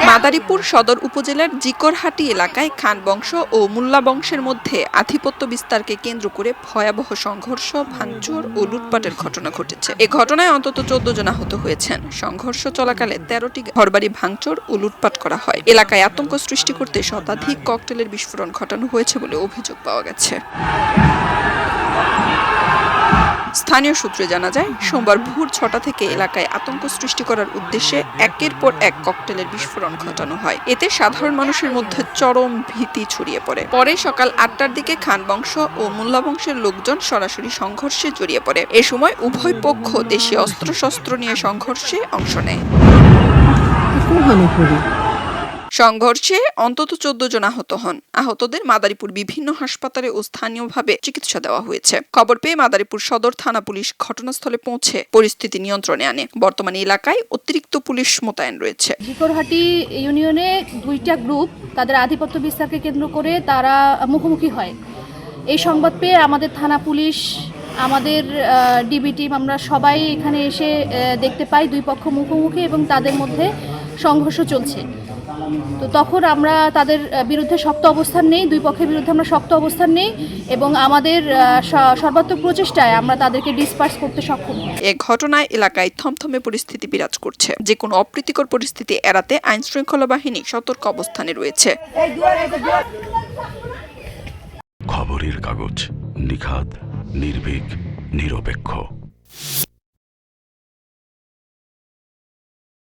মাদারীপুর সদর উপজেলার জিকরহাটি এলাকায় খান বংশ ও মোল্লা বংশের মধ্যে আধিপত্য বিস্তারকে কেন্দ্র করে ভয়াবহ সংঘর্ষ, ভাঙচুর ও লুটপাটের ঘটনা ঘটেছে। এ ঘটনায় অন্তত 14 জন আহত হয়েছেন। সংঘর্ষ চলাকালে 13টি ঘরবাড়ি ভাঙচুর ও লুটপাট করা হয়। এলাকায় আতঙ্ক সৃষ্টি করতে শতাধিক ককটেলের বিস্ফোরণ ঘটানো হয়েছে বলে অভিযোগ পাওয়া গেছে। স্থানীয় সূত্রে জানা যায়, সোমবার ভোর 6টা থেকে এলাকায় আতঙ্ক সৃষ্টি করার উদ্দেশ্যে একের পর এক ককটেলের বিস্ফোরণ ঘটানো হয়। এতে সাধারণ মানুষের মধ্যে চরম ভীতি ছড়িয়ে পড়ে। পরে সকাল 8টার দিকে খান বংশ ও মোল্লা বংশের লোকজন সরাসরি সংঘর্ষে জড়িয়ে পড়ে। এ সময় উভয় পক্ষ দেশীয় অস্ত্রশস্ত্র নিয়ে সংঘর্ষে অংশ নেয়। সংঘর্ষে অন্তত 14 জন আহত হন। আহতদের মাদারীপুর বিভিন্ন হাসপাতালে ও স্থানীয়ভাবে চিকিৎসা দেওয়া হয়েছে। খবর পেয়ে মাদারীপুর সদর থানা পুলিশ ঘটনাস্থলে পৌঁছে পরিস্থিতি নিয়ন্ত্রণে আনে। বর্তমানে এলাকায় অতিরিক্ত পুলিশ মোতায়েন রয়েছে। জিকরহাটি ইউনিয়নে 2টা গ্রুপ তাদের আধিপত্য বিস্তারকে কেন্দ্র করে তারা মুখোমুখি হয়। এই সংবাদ পেয়ে আমাদের থানা পুলিশ, আমাদের ডিবি টিম, আমরা সবাই এখানে এসে দেখতে পাই দুই পক্ষ মুখোমুখি এবং তাদের মধ্যে সংঘর্ষ চলছে। তো তখন আমরা তাদের বিরুদ্ধে শক্ত অবস্থান নেই, দুই পক্ষের বিরুদ্ধে আমরা শক্ত অবস্থান নেই এবং আমাদের সর্বাত্মক প্রচেষ্টায় আমরা তাদেরকে ডিসপার্স করতে সক্ষম হই। এ ঘটনায় এলাকায় থমথমে পরিস্থিতি বিরাজ করছে। যে কোনো অপ্রীতিকর পরিস্থিতি এড়াতে আইন শৃঙ্খলা বাহিনী সতর্ক অবস্থানে রয়েছে। খবরের কাগজ, নিখাত, নির্ভীক, নিরপেক্ষ।